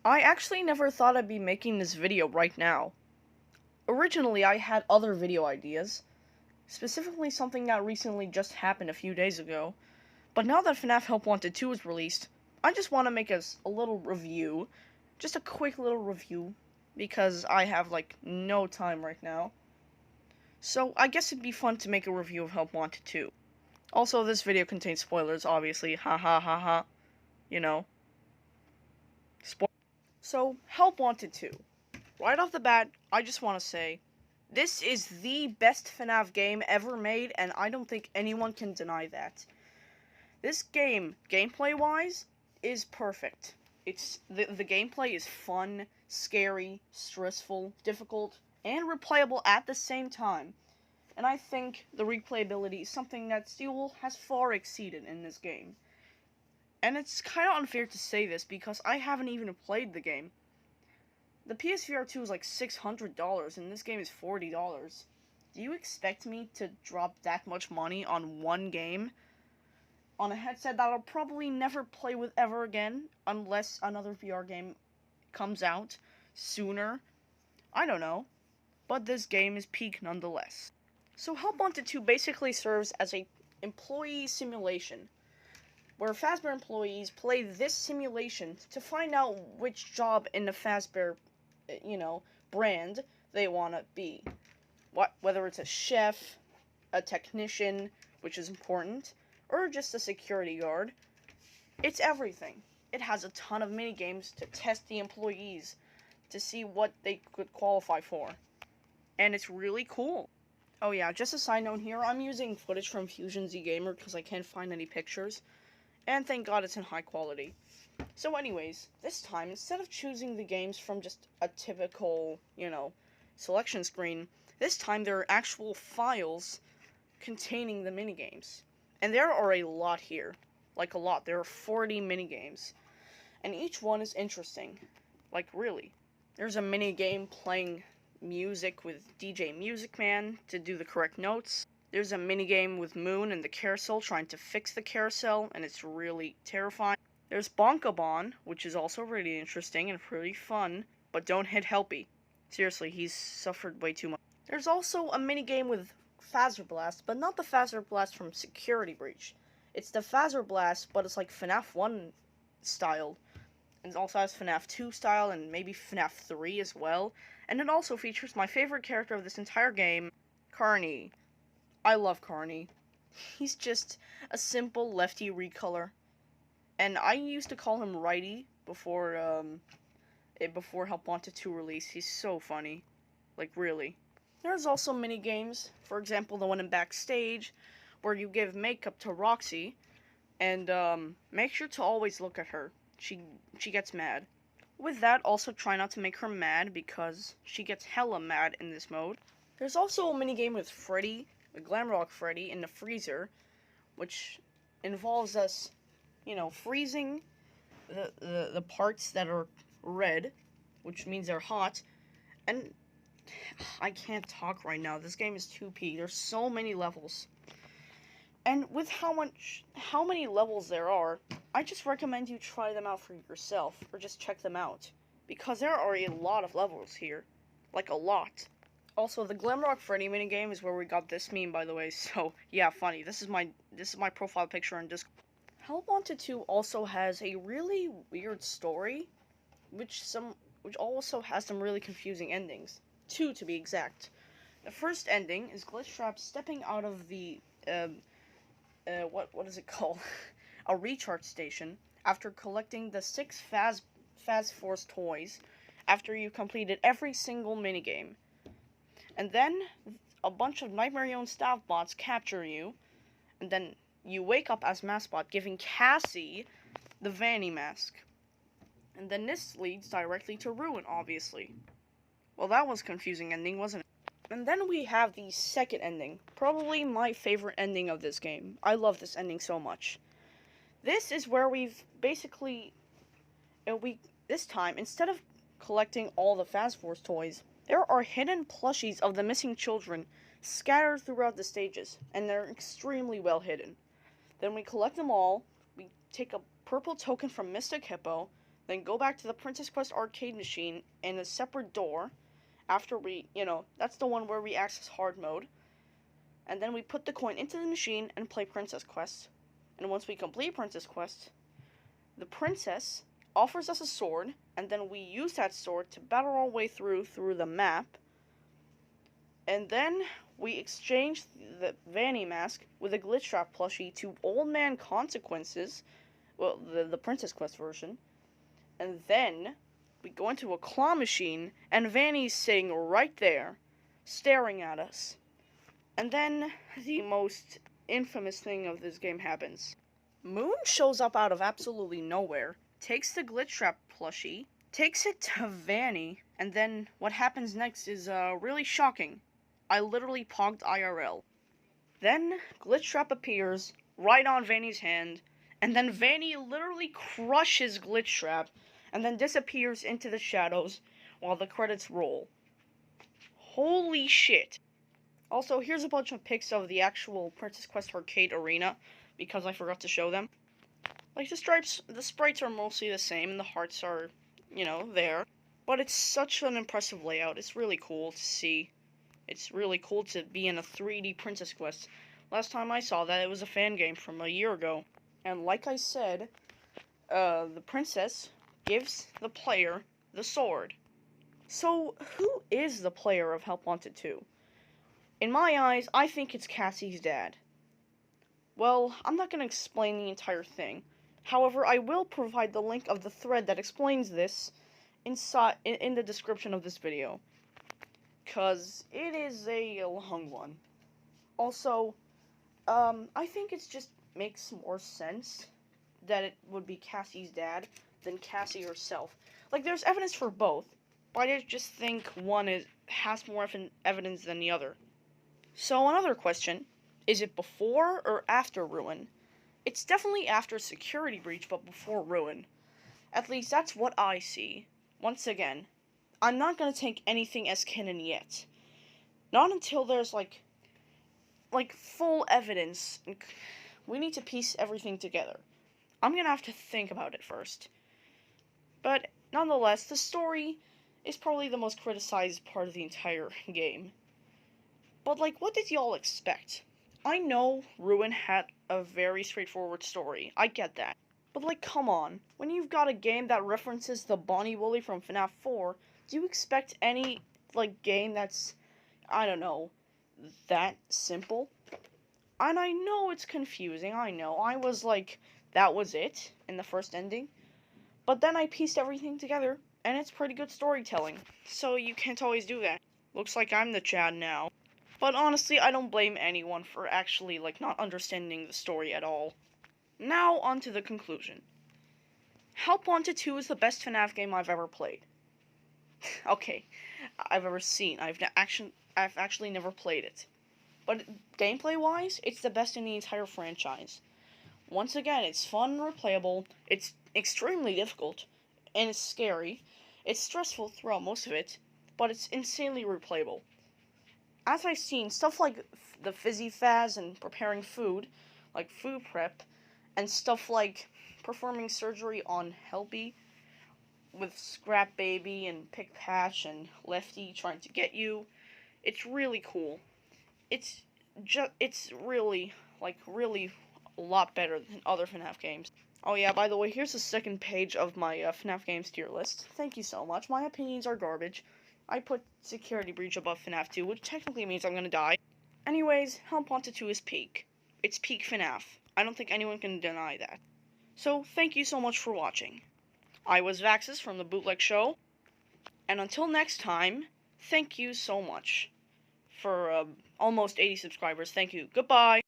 I actually never thought I'd be making this video right now. Originally, I had other video ideas, specifically something that recently just happened a few days ago. But now that FNaF Help Wanted 2 is released, I just want to make a little review. Just a quick little review, because I have, like, no time right now. So, I guess it'd be fun to make a review of Help Wanted 2. Also, this video contains spoilers, obviously. Ha ha ha ha. You know. So, Help Wanted 2. Right off the bat, I just want to say, this is the best FNaF game ever made, and I don't think anyone can deny that. This game, gameplay-wise, is perfect. The gameplay is fun, scary, stressful, difficult, and replayable at the same time. And I think the replayability is something that Steel has far exceeded in this game. And it's kind of unfair to say this because I haven't even played the game. The PSVR 2 is like $600 and this game is $40. Do you expect me to drop that much money on one game? On a headset that I'll probably never play with ever again, unless another VR game comes out sooner? I don't know. But this game is peak nonetheless. So Help Wanted 2 basically serves as a employee simulation, where Fazbear employees play this simulation to find out which job in the Fazbear, brand they want to be. Whether it's a chef, a technician, which is important, or just a security guard. It's everything. It has a ton of minigames to test the employees to see what they could qualify for. And it's really cool. Oh yeah, just a side note here, I'm using footage from Fusion Z Gamer because I can't find any pictures. And thank God it's in high quality. So anyways, this time, instead of choosing the games from just a typical, selection screen, this time there are actual files containing the minigames. And there are a lot here. Like a lot. There are 40 minigames. And each one is interesting. Like, really. There's a minigame playing music with DJ Music Man to do the correct notes. There's a minigame with Moon and the carousel trying to fix the carousel, and it's really terrifying. There's Bonkabon, which is also really interesting and pretty fun, but don't hit Helpy. Seriously, he's suffered way too much. There's also a minigame with Phaser Blast, but not the Phaser Blast from Security Breach. It's the Phaser Blast, but it's like FNaF 1 style. And it also has FNaF 2 style, and maybe FNaF 3 as well. And it also features my favorite character of this entire game, Carney. I love Carney. He's just a simple lefty recolor. And I used to call him Righty before Help Wanted 2 release. He's so funny. Like, really. There's also mini-games, for example, the one in Backstage, where you give makeup to Roxy, and make sure to always look at her. She gets mad. With that, also try not to make her mad, because she gets hella mad in this mode. There's also a minigame with Freddy, the Glamrock Freddy, in the freezer, which involves us, freezing the parts that are red, which means they're hot, and I can't talk right now. This game is 2P. There's so many levels. And with how many levels there are, I just recommend you try them out for yourself, or just check them out. Because there are a lot of levels here. Like, a lot. Also, the Glamrock Freddy minigame is where we got this meme, by the way, so, yeah, funny. This is my profile picture on Discord. Help Wanted 2 also has a really weird story, which also has some really confusing endings. 2 to be exact. The first ending is Glitchtrap stepping out of the what is it called? A recharge station after collecting the 6 Faz Force toys after you completed every single minigame. And then a bunch of Nightmare staff bots capture you, and then you wake up as Maskbot giving Cassie the Vanny mask. And then this leads directly to Ruin, obviously. Well, that was a confusing ending, wasn't it? And then we have the second ending. Probably my favorite ending of this game. I love this ending so much. This is where we've basically... this time, instead of collecting all the Fast Force toys, there are hidden plushies of the missing children scattered throughout the stages. And they're extremely well hidden. Then we collect them all. We take a purple token from Mystic Hippo. then go back to the Princess Quest arcade machine in a separate door after we, that's the one where we access hard mode. And then we put the coin into the machine and play Princess Quest. And once we complete Princess Quest, the princess offers us a sword, and then we use that sword to battle our way through the map. And then we exchange the Vanny mask with a glitch trap plushie to Old Man Consequences, well, the Princess Quest version. And then we go into a claw machine, and Vanny's sitting right there, staring at us. And then the most infamous thing of this game happens. Moon shows up out of absolutely nowhere, takes the glitch trap plushie, takes it to Vanny, and then what happens next is really shocking. I literally pogged IRL. Then glitch trap appears right on Vanny's hand, and then Vanny literally crushes glitch trap, and then disappears into the shadows while the credits roll. Holy shit. Also, here's a bunch of pics of the actual Princess Quest arcade arena, because I forgot to show them. Like, the sprites are mostly the same, and the hearts are, there. But it's such an impressive layout. It's really cool to see. It's really cool to be in a 3D Princess Quest. Last time I saw that, it was a fan game from a year ago. And like I said, the princess gives the player the sword. So, who is the player of Help Wanted 2? In my eyes, I think it's Cassie's dad. Well, I'm not going to explain the entire thing. However, I will provide the link of the thread that explains this in the description of this video. Because it is a long one. Also, I think it just makes more sense that it would be Cassie's dad than Cassie herself. Like, there's evidence for both, but I just think one has more evidence than the other. So another question, is it before or after Ruin? It's definitely after Security Breach, but before Ruin. At least that's what I see. Once again, I'm not going to take anything as canon yet. Not until there's, like full evidence. We need to piece everything together. I'm going to have to think about it first. But, nonetheless, the story is probably the most criticized part of the entire game. But, what did y'all expect? I know Ruin had a very straightforward story. I get that. But, come on. When you've got a game that references the Bonnie Wooly from FNaF 4, do you expect any, game that's, I don't know, that simple? And I know it's confusing, I know. I was that was it in the first ending. But then I pieced everything together, and it's pretty good storytelling. So you can't always do that. Looks like I'm the Chad now. But honestly, I don't blame anyone for actually, not understanding the story at all. Now, on to the conclusion. Help Wanted 2 is the best FNaF game I've ever played. Okay, I've ever seen. I've actually never played it. But gameplay-wise, it's the best in the entire franchise. Once again, it's fun and replayable, it's extremely difficult, and it's scary. It's stressful throughout most of it, but it's insanely replayable. As I've seen, stuff like the Fizzy Faz and preparing food, like food prep, and stuff like performing surgery on Helpy, with Scrap Baby and Pick Patch and Lefty trying to get you, it's really cool. It's really, really a lot better than other FNaF games. Oh yeah, by the way, here's the second page of my FNaF games tier list. Thank you so much. My opinions are garbage. I put Security Breach above FNaF 2, which technically means I'm gonna die. Anyways, Help Wanted 2 is peak. It's peak FNaF. I don't think anyone can deny that. So, thank you so much for watching. I was Vaxis from the Bootleg Show, and until next time, thank you so much. For almost 80 subscribers, thank you. Goodbye!